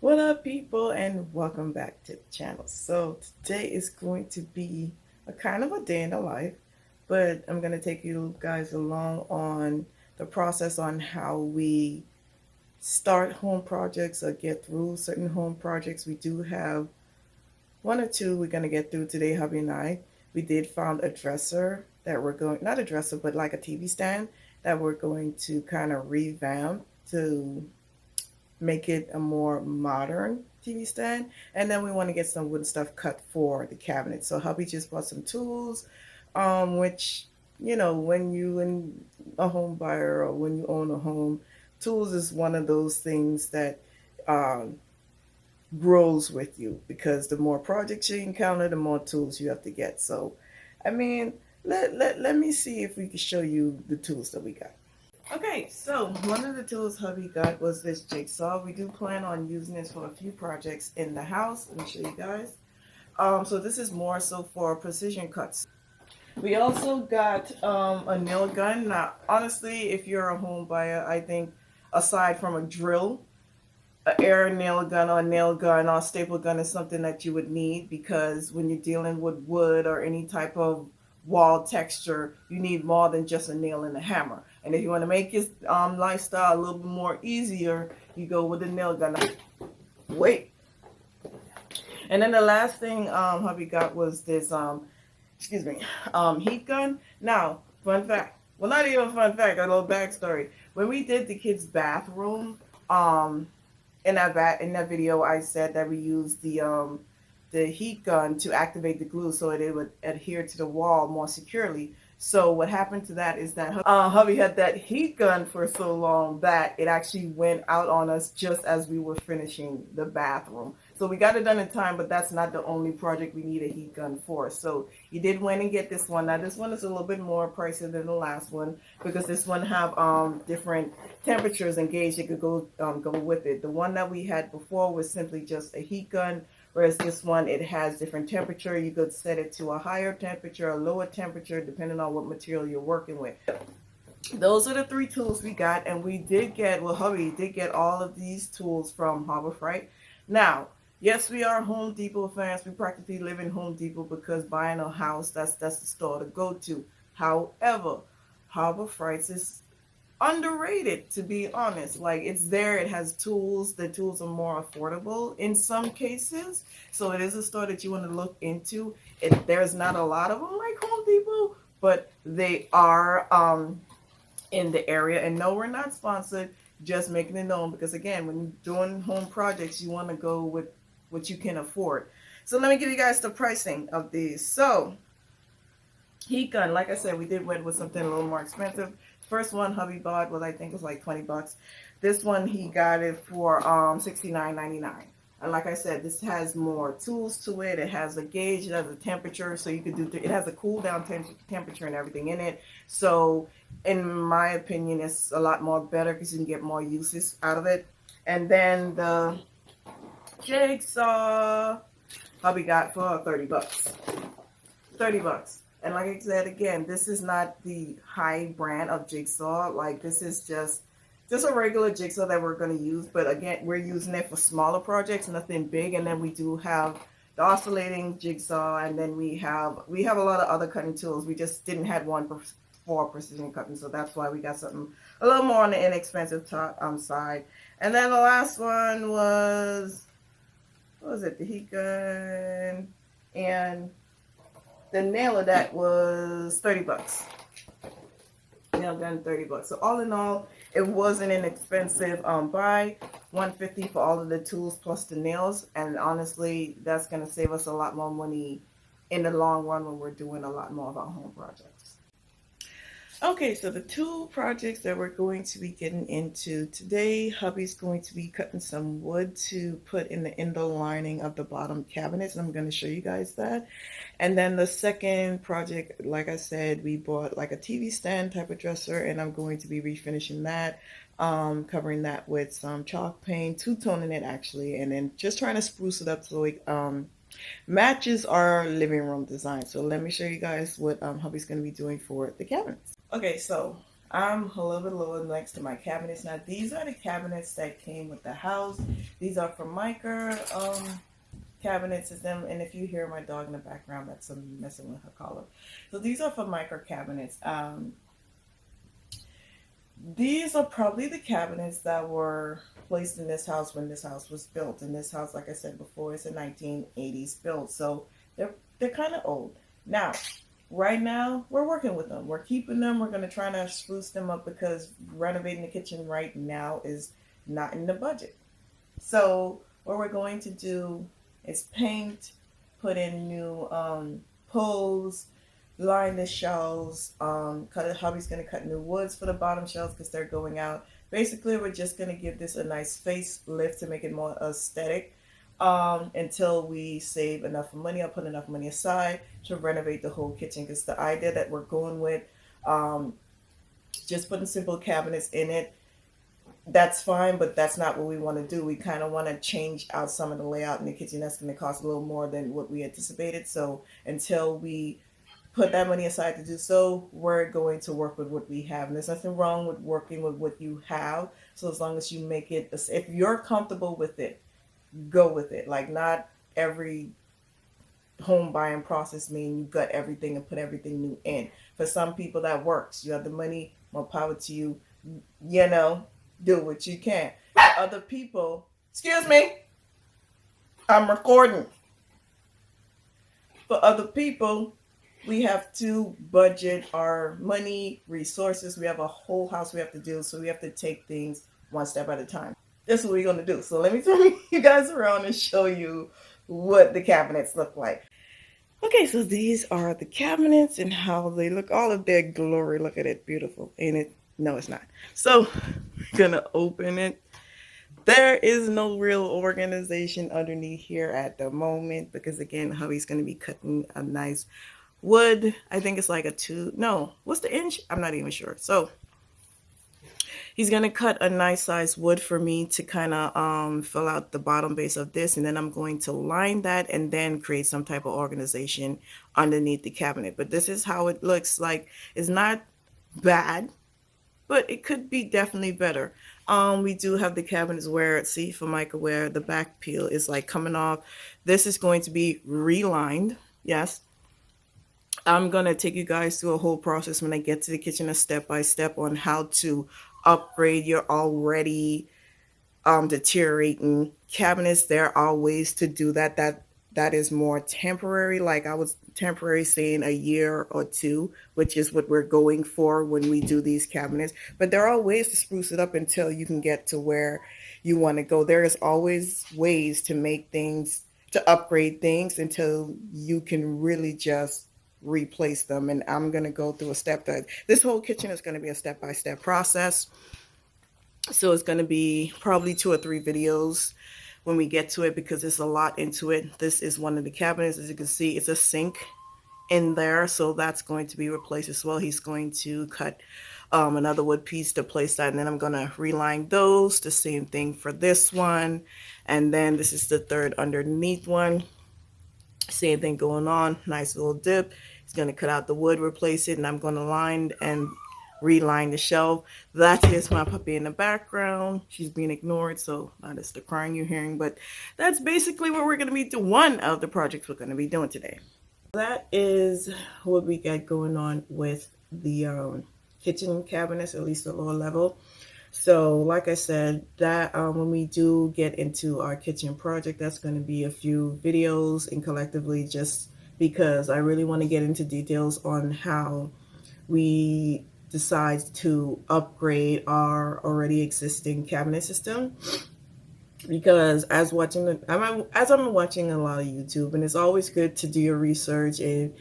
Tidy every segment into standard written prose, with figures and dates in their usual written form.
What up, people, and welcome back to the channel. So today is going to be a kind of a day in the life, but I'm going to take you guys along on the process on how we start home projects or get through certain home projects. We do have one or two we're going to get through today, hubby and I. We did found a dresser that we're going, not a dresser, but like a TV stand that we're going to kind of revamp to make it a more modern TV stand. And then we want to get some wood stuff cut for the cabinet. So hubby just bought some tools, which, when you in a home buyer or when you own a home, tools is one of those things that um, grows with you because the more projects you encounter, the more tools you have to get. So, I mean, let me see if we can show you the tools that we got. Okay, so one of the tools hubby got was this jigsaw. We do plan on using this for a few projects in the house. Let me show you guys. So this is more so for precision cuts. We also got a nail gun. Now, honestly, if you're a home buyer, I think aside from a drill, an air nail gun or a nail gun or a staple gun is something that you would need because when you're dealing with wood or any type of wall texture, you need more than just a nail and a hammer. And if you want to make your lifestyle a little bit more easier, you go with a nail gun. Wait. And then the last thing hubby got was this, heat gun. Now, fun fact. Well, not even fun fact, a little backstory. When we did the kids' bathroom, in that video, I said that we used the heat gun to activate the glue so it would adhere to the wall more securely. So what happened to that is that hubby had that heat gun for so long that it actually went out on us just as we were finishing the bathroom. So we got it done in time, but that's not the only project we need a heat gun for. So you did went and get this one. Now this one is a little bit more pricey than the last one because this one have different temperatures and gauge that could go with it. The one that we had before was simply just a heat gun. Whereas this one, it has different temperature. You could set it to a higher temperature, a lower temperature, depending on what material you're working with. Those are the three tools we got. And we did get, well, hubby did get all of these tools from Harbor Freight. Now, yes, we are Home Depot fans. We practically live in Home Depot because buying a house, that's the store to go to. However, Harbor Freight is underrated, to be honest. Like, it's there, it has tools. The tools are more affordable in some cases, so it is a store that you want to look into. There's not a lot of them like Home Depot, but they are in the area. And no, we're not sponsored, just making it known because again, when you're doing home projects, you want to go with what you can afford. So let me give you guys the pricing of these. So heat gun, like I said, we did went with something a little more expensive. First one hubby bought was, I think, was like 20 bucks. This one he got it for $69.99. And like I said, this has more tools to it. It has a gauge, it has a temperature, so you could do it has a cool down temperature and everything in it. So in my opinion, it's a lot more better because you can get more uses out of it. And then the jigsaw hubby got for 30 bucks. 30 bucks. And like I said, again, this is not the high brand of jigsaw. Like, this is just a regular jigsaw that we're going to use. But again, we're using it for smaller projects, nothing big. And then we do have the oscillating jigsaw, and then we have a lot of other cutting tools. We just didn't have one for precision cutting, so that's why we got something a little more on the inexpensive side. And then the last one was, what was it? The heat gun, and the nail of that was 30 bucks. Nail gun, 30 bucks. So all in all, it wasn't an expensive buy. $150 for all of the tools plus the nails. And honestly, that's going to save us a lot more money in the long run when we're doing a lot more of our home projects. Okay, so the two projects that we're going to be getting into today, hubby's going to be cutting some wood to put in the indoor lining of the bottom cabinets, and I'm going to show you guys that. And then the second project, like I said, we bought like a TV stand type of dresser, and I'm going to be refinishing that, covering that with some chalk paint, two-toning it actually, and then just trying to spruce it up so it matches our living room design. So let me show you guys what hubby's going to be doing for the cabinets. Okay, so I'm a little bit lower next to my cabinets. Now these are the cabinets that came with the house. These are from Micah. Cabinets is them, and if you hear my dog in the background, that's some messing with her collar. So these are for micro cabinets. These are probably the cabinets that were placed in this house when this house was built. And this house, like I said before, is a 1980s build, so they're kind of old. Now, right now, we're working with them. We're keeping them. We're gonna try to spruce them up because renovating the kitchen right now is not in the budget. So what we're going to do is paint, put in new pulls, line the shelves. Hubby's gonna cut new woods for the bottom shelves because they're going out. Basically, we're just gonna give this a nice facelift to make it more aesthetic. Until we save enough money, I'll put enough money aside to renovate the whole kitchen because the idea that we're going with, um, just putting simple cabinets in it, that's fine, but that's not what we want to do. We kind of want to change out some of the layout in the kitchen. That's going to cost a little more than what we anticipated. So until we put that money aside to do so, we're going to work with what we have. And there's nothing wrong with working with what you have. So as long as you make it, if you're comfortable with it, go with it. Like not every home buying process mean you gut everything and put everything new in. For some people that works. You have the money, more power to you. You know, do what you can. For other people, excuse me, I'm recording. For other people, we have to budget our money, resources. We have a whole house we have to do, so we have to take things one step at a time. That's what we're going to do. So let me turn you guys around and show you what the cabinets look like. Okay, so these are the cabinets and how they look, all of their glory. Look at it, beautiful, ain't it? No, it's not. So we're gonna open it. There is no real organization underneath here at the moment because again, hubby's gonna be cutting a nice wood. I think it's like a two. No, what's the inch? I'm not even sure. So he's gonna cut a nice size wood for me to kind of fill out the bottom base of this, and then I'm going to line that and then create some type of organization underneath the cabinet. But this is how it looks like. It's not bad, but it could be definitely better. We do have the cabinets where, see for Micah, where the back peel is like coming off. This is going to be relined. Yes, I'm gonna take you guys through a whole process when I get to the kitchen, a step by step on how to upgrade your already deteriorating cabinets. There are ways to do that. That is more temporary. Like I was temporary saying a year or two, which is what we're going for when we do these cabinets. But there are ways to spruce it up until you can get to where you want to go. There is always ways to make things, to upgrade things until you can really just replace them. And I'm going to go through a step that this whole kitchen is going to be a step by step process. So it's going to be probably 2 or 3 videos when we get to it because there's a lot into it. This is one of the cabinets. As you can see, it's a sink in there, so that's going to be replaced as well. He's going to cut another wood piece to place that, and then I'm going to reline those. The same thing for this one, and then this is the third underneath one. Same thing going on. Nice little dip. He's going to cut out the wood, replace it, and I'm going to line and reline the shelf. That is my puppy in the background. She's being ignored, so that is the crying you're hearing. But that's basically what we're going to be doing. One of the projects we're going to be doing today. That is what we got going on with the kitchen cabinets, at least the lower level. So like I said, that when we do get into our kitchen project, that's going to be a few videos and collectively, just because I really want to get into details on how we decide to upgrade our already existing cabinet system. Because as I'm watching a lot of YouTube, and it's always good to do your research and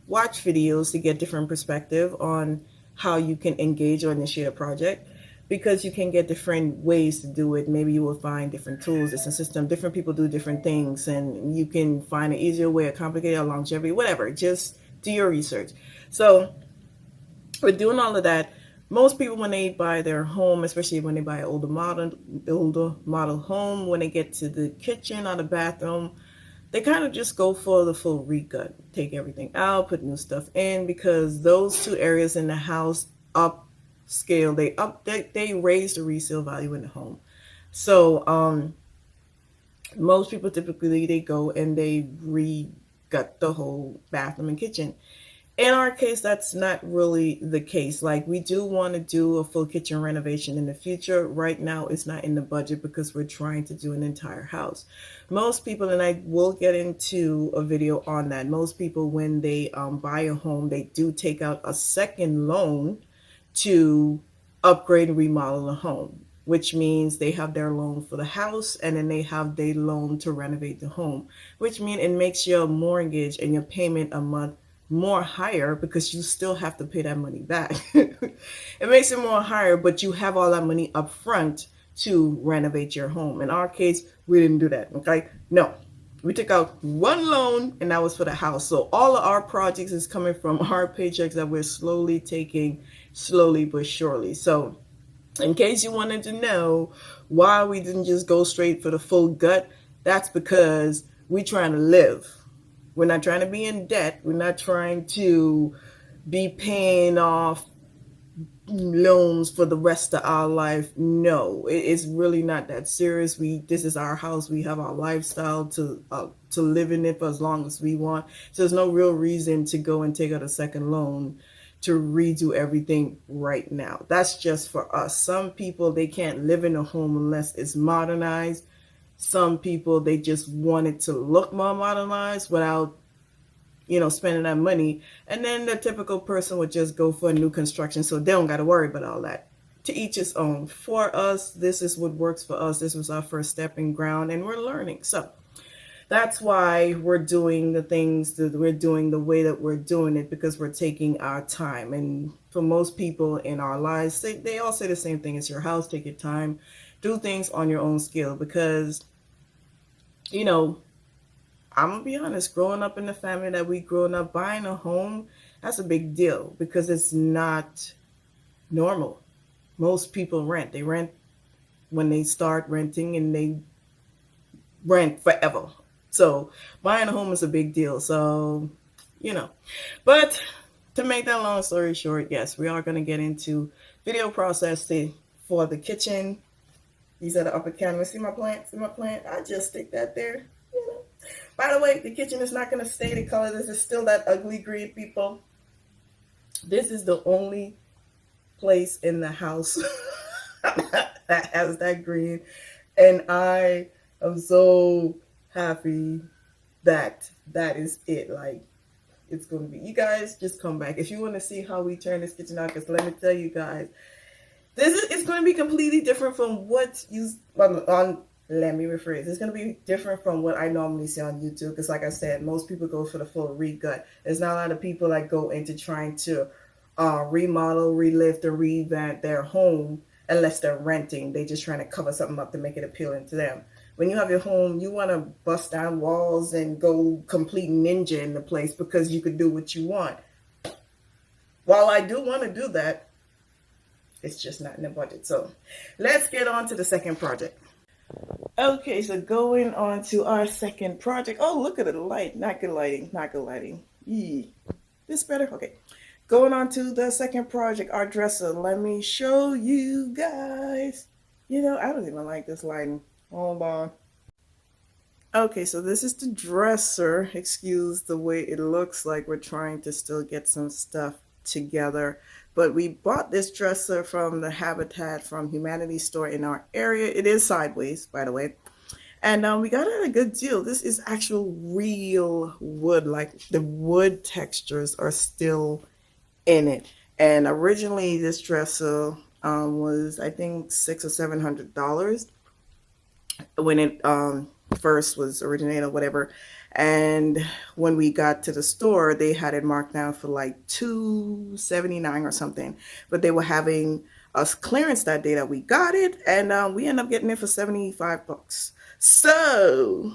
watch videos to get different perspective on how you can engage or initiate a project, because you can get different ways to do it. Maybe you will find different tools, different system, different people do different things, and you can find an easier way, a complicated, a longevity, whatever. Just do your research. So with doing all of that, most people when they buy their home, especially when they buy an older model home, when they get to the kitchen or the bathroom, they kind of just go for the full regut, take everything out, put new stuff in, because those 2 areas in the house upscale, they raise the resale value in the home. So most people typically they go and they re-gut the whole bathroom and kitchen. In our case, that's not really the case. Like, we do want to do a full kitchen renovation in the future. Right now, it's not in the budget because we're trying to do an entire house. Most people, and I will get into a video on that, most people, when they buy a home, they do take out a second loan to upgrade and remodel the home, which means they have their loan for the house and then they have their loan to renovate the home, which means it makes your mortgage and your payment a month more higher because you still have to pay that money back. It makes it more higher, but you have all that money up front to renovate your home. In our case, we didn't do that. Okay. No, we took out one loan and that was for the house. So all of our projects is coming from our paychecks that we're slowly taking, slowly but surely. So in case you wanted to know why we didn't just go straight for the full gut, that's because we're trying to live. We're not trying to be in debt. We're not trying to be paying off loans for the rest of our life. No, it's really not that serious. This is our house. We have our lifestyle to live in it for as long as we want. So there's no real reason to go and take out a second loan to redo everything right now. That's just for us. Some people, they can't live in a home unless it's modernized. Some people, they just want it to look more modernized without, spending that money. And then the typical person would just go for a new construction, so they don't got to worry about all that. To each his own. For us, this is what works for us. This was our first stepping ground, and we're learning. So that's why we're doing the things that we're doing the way that we're doing it, because we're taking our time. And for most people in our lives, they all say the same thing. It's your house, take your time, do things on your own scale. Because, I'm going to be honest, growing up in the family that we growing up, buying a home, that's a big deal because it's not normal. Most people rent. They rent when they start renting and they rent forever. So buying a home is a big deal. So, but to make that long story short, yes, we are going to get into video processing for the kitchen. These are the upper cabinets. See my plant? See my plant? I just stick that there. By the way, the kitchen is not going to stay the color. This is still that ugly green, people. This is the only place in the house that has that green. And I am so happy that is it. Like, it's going to be. You guys just come back. If you want to see how we turn this kitchen out, because let me tell you guys, it's going to be completely different from what you on. Let me rephrase. It's going to be different from what I normally see on YouTube. Because like I said, most people go for the full regut. There's not a lot of people that go into trying to remodel, relift, or revamp their home unless they're renting. They're just trying to cover something up to make it appealing to them. When you have your home, you want to bust down walls and go complete ninja in the place because you could do what you want. While I do want to do that, it's just not in the budget. So let's get on to the second project. Okay, so going on to our second project. Oh, look at the light. Not good lighting. Not good lighting. Yee. This better? Okay. Going on to the second project, our dresser. Let me show you guys. I don't even like this lighting. Hold on. Okay, so this is the dresser. Excuse the way it looks like we're trying to still get some stuff together. But we bought this dresser from the Habitat from Humanity store in our area. It is sideways, by the way. And we got it at a good deal. This is actual real wood. Like, the wood textures are still in it. And originally this dresser was, I think, $600 or $700 when it first was originated or whatever. And when we got to the store, they had it marked down for like $279 or something. But they were having us clearance that day that we got it, and we ended up getting it for $75. So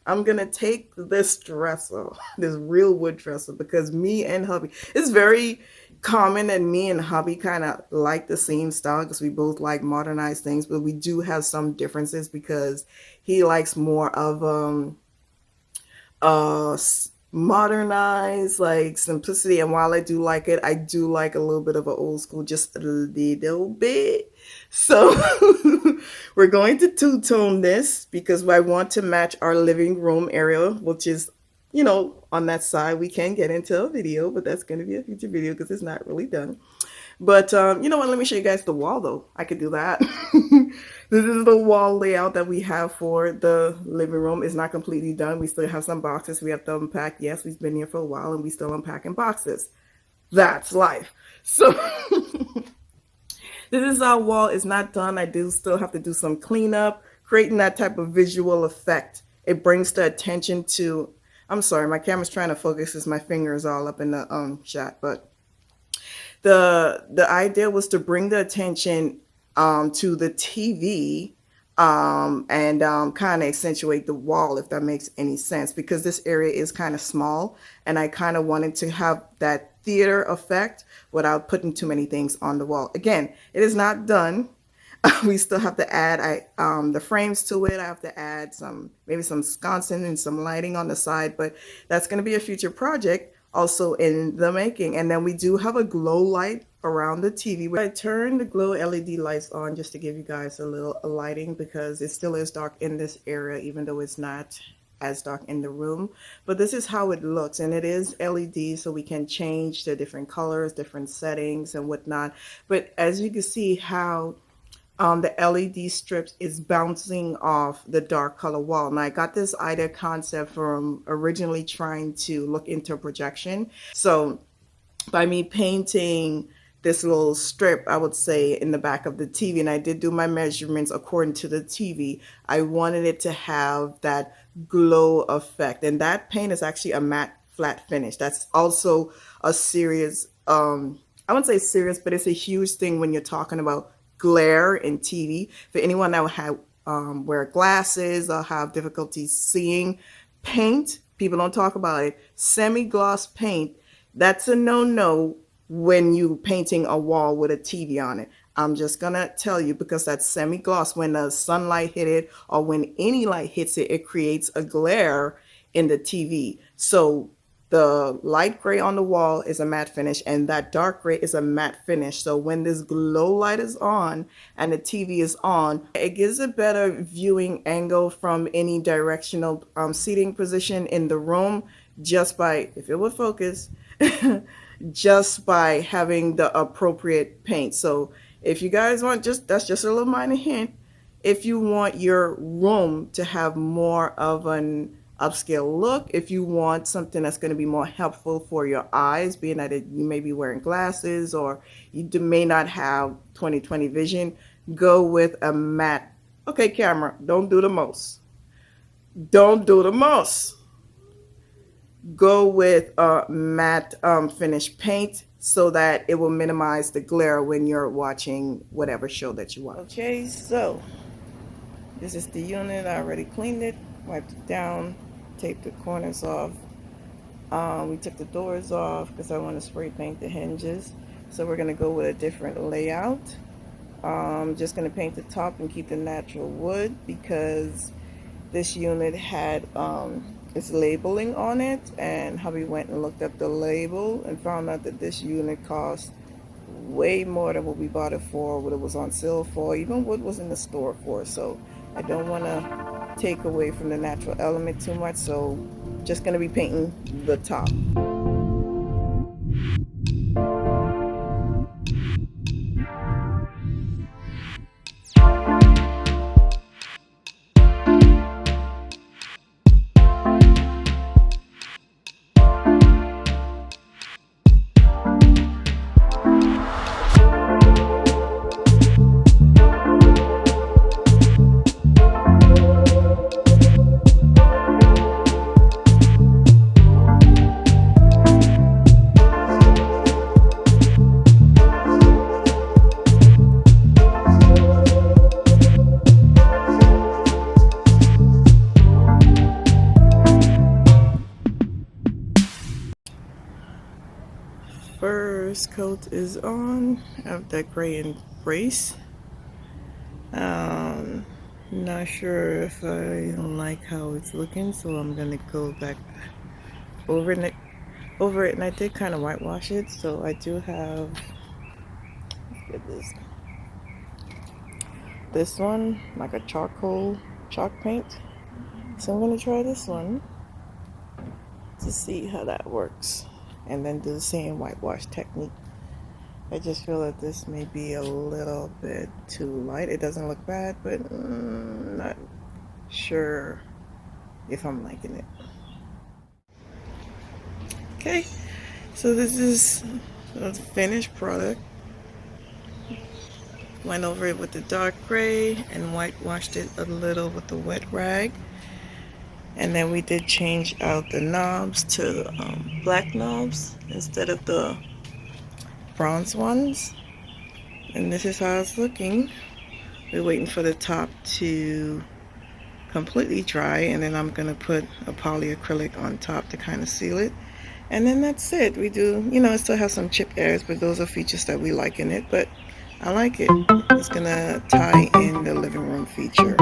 I'm gonna take this dresser, this real wood dresser, because me and hubby, it's very common that me and hubby kind of like the same style because we both like modernized things, but we do have some differences because he likes more of modernized, like simplicity. And while I do like it, I do like a little bit of an old school, just a little bit. So we're going to two-tone this because I want to match our living room area, which is, on that side. We can get into a video, but that's going to be a future video because it's not really done. But you know what? Let me show you guys the wall, though. I could do that. This is the wall layout that we have for the living room. It's not completely done. We still have some boxes we have to unpack. Yes, we've been here for a while, and we still unpacking boxes. That's life. So this is our wall. It's not done. I do still have to do some cleanup, creating that type of visual effect. It brings the attention to. I'm sorry, my camera's trying to focus as my finger is all up in the shot, but the idea was to bring the attention to the TV, and kind of accentuate the wall, if that makes any sense, because this area is kind of small, and I kind of wanted to have that theater effect without putting too many things on the wall. Again, it is not done. We still have to add the frames to it. I have to add maybe some sconces and some lighting on the side, but that's going to be a future project also in the making. And then we do have a glow light around the TV. I turned the glow LED lights on just to give you guys a little lighting, because it still is dark in this area, even though it's not as dark in the room. But this is how it looks, and it is LED, so we can change the different colors, different settings and whatnot. But as you can see how the LED strips is bouncing off the dark color wall. And I got this idea concept from originally trying to look into projection. So by me painting this little strip, I would say, in the back of the TV, and I did do my measurements according to the TV, I wanted it to have that glow effect. And that paint is actually a matte flat finish. That's also a serious, I wouldn't say serious, but it's a huge thing when you're talking about glare in TV. For anyone that will have wear glasses or have difficulty seeing, paint, people don't talk about it, semi-gloss paint, that's a no-no when you painting a wall with a TV on it. I'm just gonna tell you, because that semi-gloss, when the sunlight hit it or when any light hits it, it creates a glare in the TV. So the light gray on the wall is a matte finish, and that dark gray is a matte finish. So when this glow light is on and the TV is on, it gives a better viewing angle from any directional seating position in the room, just by, if it would focus, just by having the appropriate paint. So if you guys want, that's just a little minor hint. If you want your room to have more of an upscale look, if you want something that's going to be more helpful for your eyes, being that you may be wearing glasses or you may not have 20/20 vision, go with a matte. Okay, camera, don't do the most. Don't do the most. Go with a matte finish paint, so that it will minimize the glare when you're watching whatever show that you watch. Okay, so this is the unit. I already cleaned it, wiped it down, taped the corners off. We took the doors off because I want to spray paint the hinges. So we're going to go with a different layout. Just going to paint the top and keep the natural wood, because this unit had its labeling on it, and hubby went and looked up the label and found out that this unit cost way more than what we bought it for, what it was on sale for, even what was in the store for. So I don't want to take away from the natural element too much, so just going to be painting the top. First coat is on. I have that gray embrace. Not sure if I like how it's looking, so I'm gonna go back over it, and I did kind of whitewash it, so I do have, let's get this one, like a charcoal chalk paint. So I'm going to try this one to see how that works, and then do the same whitewash technique. I just feel that this may be a little bit too light. It doesn't look bad, but not sure if I'm liking it. Okay, so this is the finished product. Went over it with the dark gray and whitewashed it a little with the wet rag. And then we did change out the knobs to black knobs instead of the bronze ones. And this is how it's looking. We're waiting for the top to completely dry, and then I'm gonna put a polyacrylic on top to kind of seal it. And then that's it. We do, it still has some chip areas, but those are features that we like in it. But I like it. It's gonna tie in the living room feature.